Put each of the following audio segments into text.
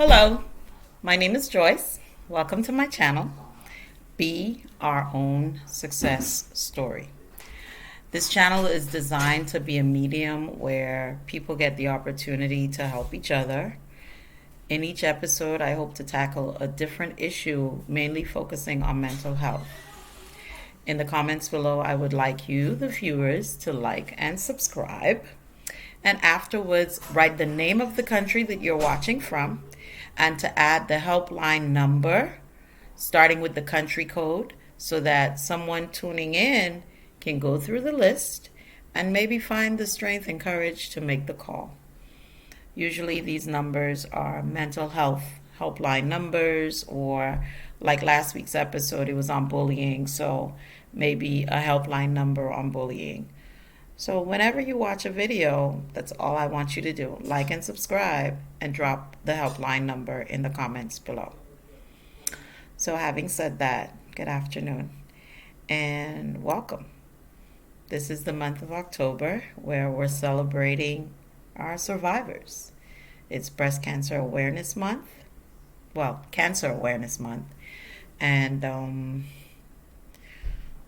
Hello, my name is Joyce. Welcome to my channel, Be Our Own Success Story. This channel is designed to be a medium where people get the opportunity to help each other. In each episode, I hope to tackle a different issue, mainly focusing on mental health. In the comments below, I would like you, the viewers, to like and subscribe. And afterwards, write the name of the country that you're watching from and to add the helpline number, starting with the country code, so that someone tuning in can go through the list and maybe find the strength and courage to make the call. Usually, these numbers are mental health helpline numbers, or like last week's episode, it was on bullying, so maybe a helpline number on bullying. So, whenever you watch a video, that's all I want you to do. Like and subscribe and drop the helpline number in the comments below. So, having said that, good afternoon and welcome. This is the month of October where we're celebrating our survivors. It's Breast Cancer Awareness Month. Well, Cancer Awareness Month. And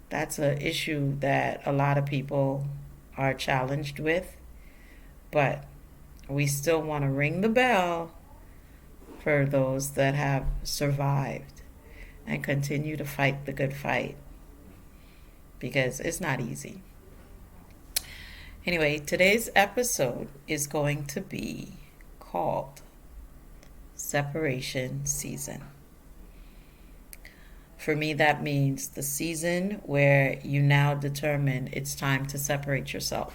that's an issue that a lot of people are challenged with, but we still want to ring the bell for those that have survived and continue to fight the good fight, because it's not easy. Anyway, today's episode is going to be called Separation Season. For me, that means the season where you now determine it's time to separate yourself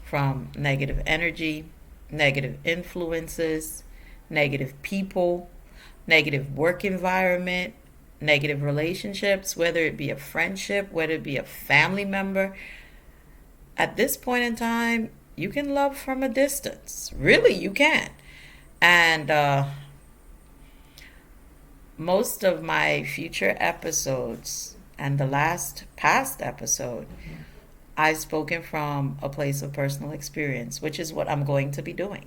from negative energy, negative influences, negative people, negative work environment, negative relationships, whether it be a friendship, whether it be a family member. At this point in time, you can love from a distance. Really, you can. And most of my future episodes and the past episode, I've spoken from a place of personal experience, which is what I'm going to be doing.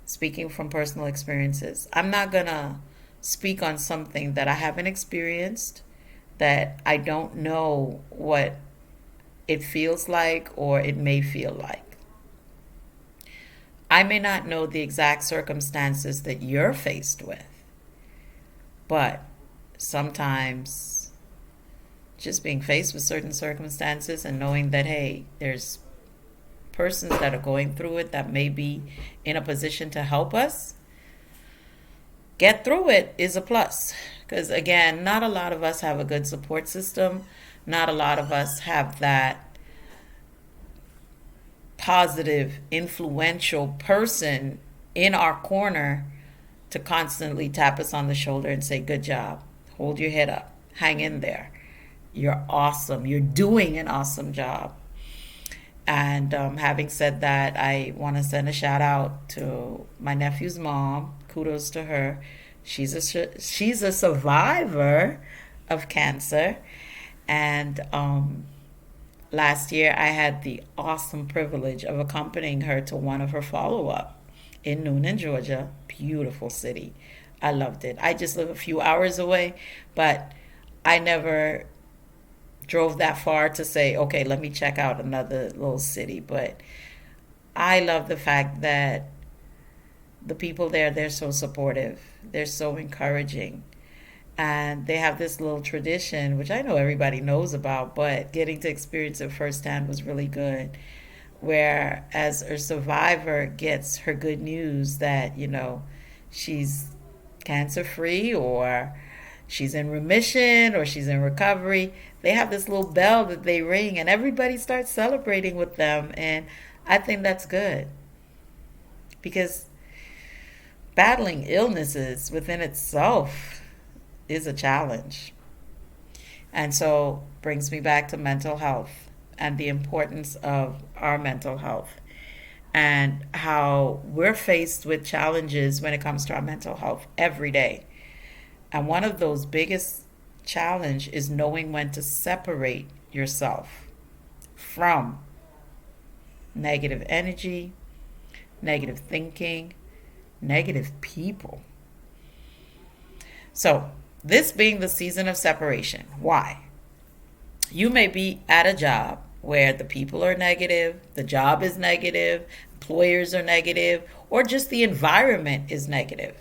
Speaking from personal experiences. I'm not going to speak on something that I haven't experienced, that I don't know what it feels like or it may feel like. I may not know the exact circumstances that you're faced with. But sometimes just being faced with certain circumstances and knowing that, hey, there's persons that are going through it that may be in a position to help us get through it is a plus. Because again, not a lot of us have a good support system. Not a lot of us have that positive, influential person in our corner to constantly tap us on the shoulder and say, good job, hold your head up, hang in there, you're awesome, you're doing an awesome job. And having said that, I want to send a shout out to my nephew's mom. Kudos to her. She's a survivor of cancer. And last year I had the awesome privilege of accompanying her to one of her follow-up in Noonan, Georgia. Beautiful city. I loved it. I just live a few hours away, but I never drove that far to say, okay, let me check out another little city. But I love the fact that the people there, they're so supportive. They're so encouraging. And they have this little tradition, which I know everybody knows about, but getting to experience it firsthand was really good. Where as a survivor gets her good news that, she's cancer free, or she's in remission, or she's in recovery, they have this little bell that they ring and everybody starts celebrating with them. And I think that's good, because battling illnesses within itself is a challenge. And so brings me back to mental health and the importance of our mental health, and how we're faced with challenges when it comes to our mental health every day. And one of those biggest challenge is knowing when to separate yourself from negative energy, negative thinking, negative people. So, this being the season of separation, why? You may be at a job where the people are negative, the job is negative, employers are negative, or just the environment is negative.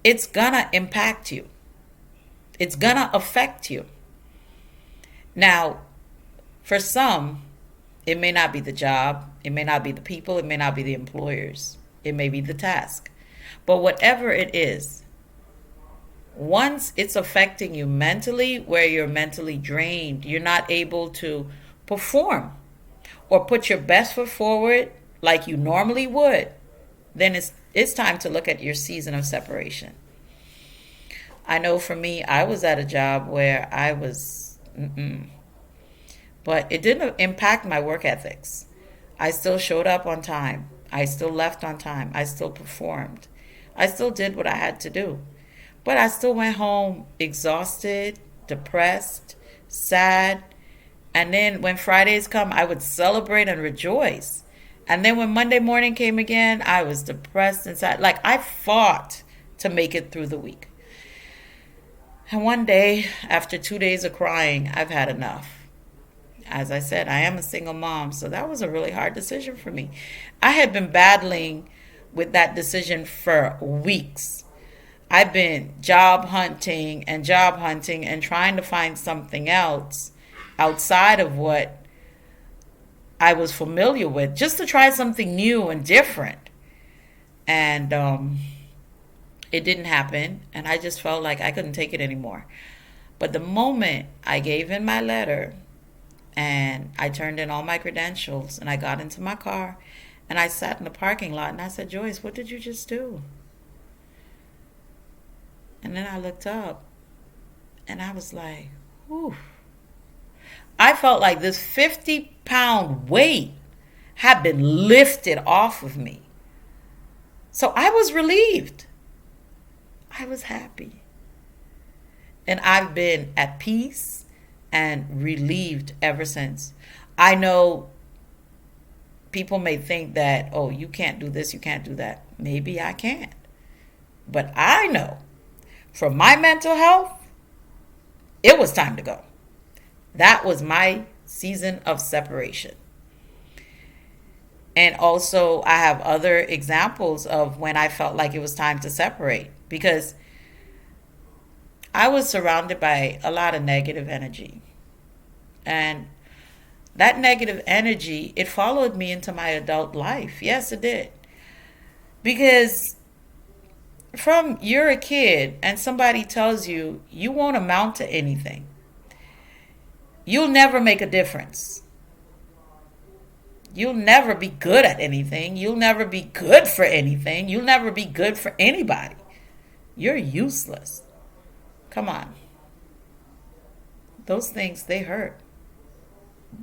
It's gonna impact you, it's gonna affect you. Now, for some, it may not be the job, it may not be the people, it may not be the employers, it may be the task. But whatever it is, once it's affecting you mentally, where you're mentally drained, you're not able to perform or put your best foot forward like you normally would, then it's time to look at your season of separation. I know for me, I was at a job where I was, but it didn't impact my work ethics. I still showed up on time. I still left on time. I still performed. I still did what I had to do. But I still went home exhausted, depressed, sad. And then when Fridays come, I would celebrate and rejoice. And then when Monday morning came again, I was depressed and sad. Like I fought to make it through the week. And one day, after 2 days of crying, I've had enough. As I said, I am a single mom, so that was a really hard decision for me. I had been battling with that decision for weeks. I've been job hunting and trying to find something else outside of what I was familiar with, just to try something new and different. And it didn't happen, and I just felt like I couldn't take it anymore. But the moment I gave in my letter and I turned in all my credentials and I got into my car and I sat in the parking lot and I said, Joyce, what did you just do? And then I looked up and I was like, whew. I felt like this 50-pound weight had been lifted off of me. So I was relieved. I was happy. And I've been at peace and relieved ever since. I know people may think that, oh, you can't do this, you can't do that. Maybe I can't. But I know for my mental health, it was time to go. That was my season of separation. And also, I have other examples of when I felt like it was time to separate, because I was surrounded by a lot of negative energy. And that negative energy, it followed me into my adult life. Yes, it did. Because from you're a kid and somebody tells you you won't amount to anything, you'll never make a difference, you'll never be good at anything, you'll never be good for anything, you'll never be good for anybody, you're useless. Come on. Those things, they hurt.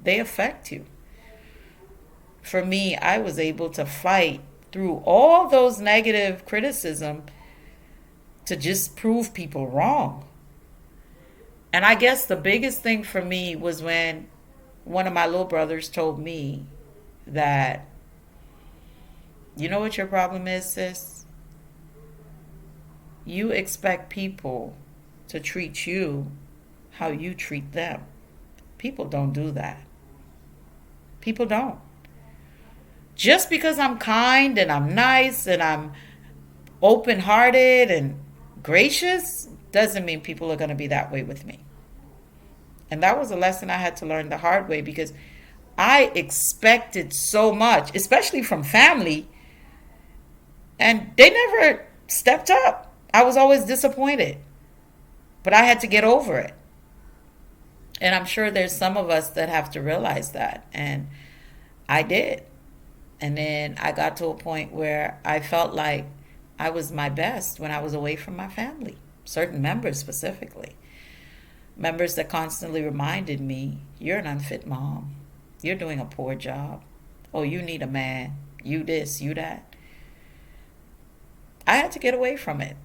They affect you. For me, I was able to fight through all those negative criticism to just prove people wrong. And I guess the biggest thing for me was when one of my little brothers told me that, you know what your problem is, sis? You expect people to treat you how you treat them. People don't do that. People don't. Just because I'm kind and I'm nice and I'm open-hearted and gracious doesn't mean people are going to be that way with me. And that was a lesson I had to learn the hard way, because I expected so much, especially from family, and they never stepped up. I was always disappointed, but I had to get over it. And I'm sure there's some of us that have to realize that. And I did. And then I got to a point where I felt like I was my best when I was away from my family, certain members specifically. Members that constantly reminded me, you're an unfit mom. You're doing a poor job. Oh, you need a man. You this, you that. I had to get away from it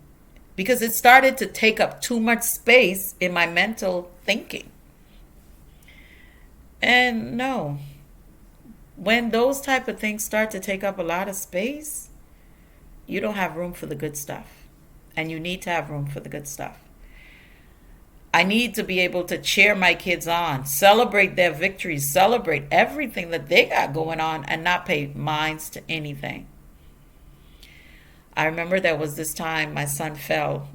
because it started to take up too much space in my mental thinking. And no, when those type of things start to take up a lot of space, you don't have room for the good stuff. And you need to have room for the good stuff. I need to be able to cheer my kids on, celebrate their victories, celebrate everything that they got going on, and not pay minds to anything. I remember there was this time my son fell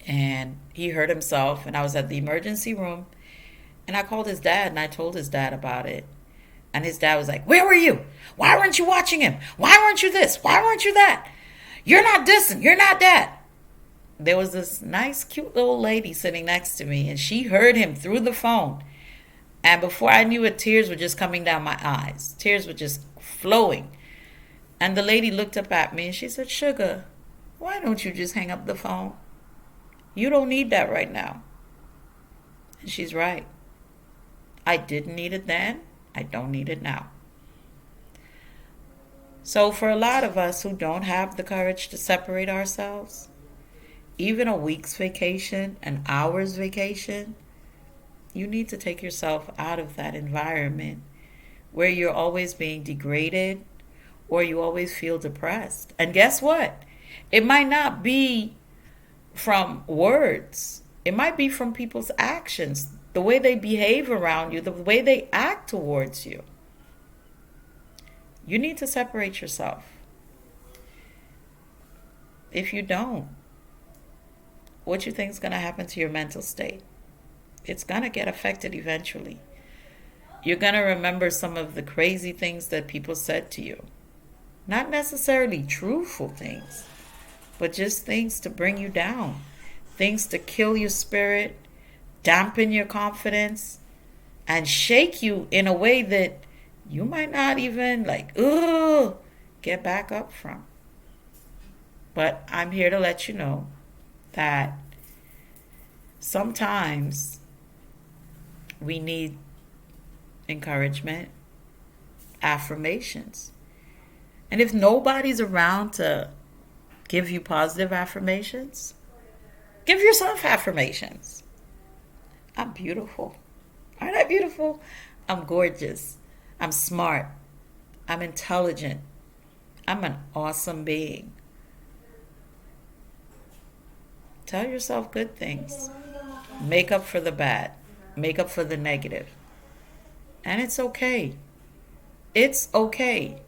and he hurt himself, and I was at the emergency room, and I called his dad and I told his dad about it. And his dad was like, "Where were you? Why weren't you watching him? Why weren't you this? Why weren't you that? You're not this and you're not that." There was this nice, cute little lady sitting next to me, and she heard him through the phone. And before I knew it, tears were just coming down my eyes. Tears were just flowing. And the lady looked up at me and she said, "Sugar, why don't you just hang up the phone? You don't need that right now." And she's right. I didn't need it then. I don't need it now. So for a lot of us who don't have the courage to separate ourselves, even a week's vacation, an hour's vacation, you need to take yourself out of that environment where you're always being degraded or you always feel depressed. And guess what? It might not be from words. It might be from people's actions, the way they behave around you, the way they act towards you. You need to separate yourself. If you don't, what you think is going to happen to your mental state? It's going to get affected eventually. You're going to remember some of the crazy things that people said to you. Not necessarily truthful things, but just things to bring you down. Things to kill your spirit, dampen your confidence, and shake you in a way that you might not even get back up from. But I'm here to let you know that sometimes we need encouragement, affirmations. And if nobody's around to give you positive affirmations, give yourself affirmations. I'm beautiful. Aren't I beautiful? I'm gorgeous. I'm smart. I'm intelligent. I'm an awesome being. Tell yourself good things. Make up for the bad. Make up for the negative. And it's okay. It's okay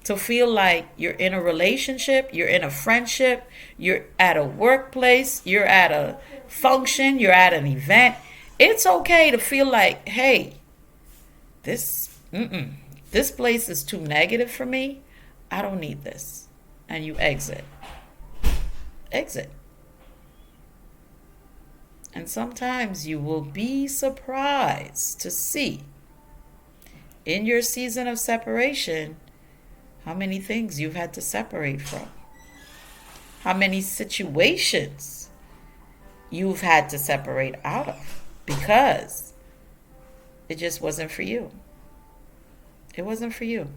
to feel like you're in a relationship, you're in a friendship, you're at a workplace, you're at a function, you're at an event. It's okay to feel like, hey, this place is too negative for me. I don't need this. And you exit. Exit. And sometimes you will be surprised to see in your season of separation how many things you've had to separate from. How many situations you've had to separate out of because it just wasn't for you. It wasn't for you.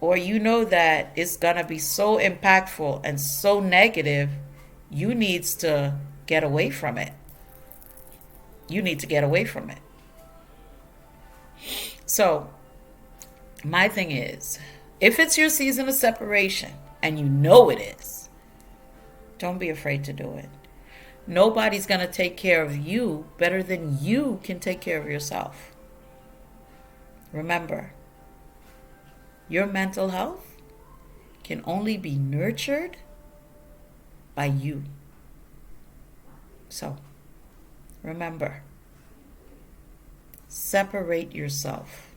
Or you know that it's going to be so impactful and so negative, you need to get away from it. You need to get away from it. So, my thing is, if it's your season of separation, and you know it is, don't be afraid to do it. Nobody's going to take care of you better than you can take care of yourself. Remember, your mental health can only be nurtured by you. So, remember, separate yourself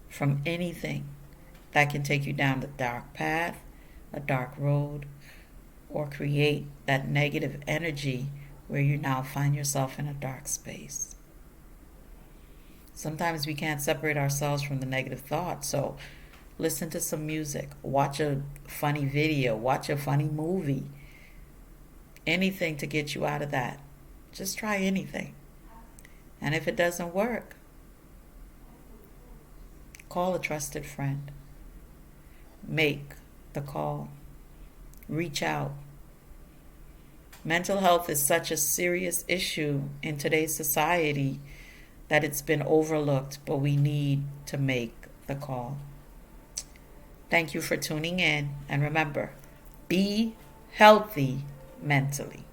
from anything that can take you down the dark path, a dark road, or create that negative energy where you now find yourself in a dark space. Sometimes we can't separate ourselves from the negative thoughts, so listen to some music, watch a funny video, watch a funny movie, anything to get you out of that. Just try anything. And if it doesn't work, call a trusted friend. Make the call. Reach out. Mental health is such a serious issue in today's society that it's been overlooked, but we need to make the call. Thank you for tuning in, and remember, Be healthy mentally.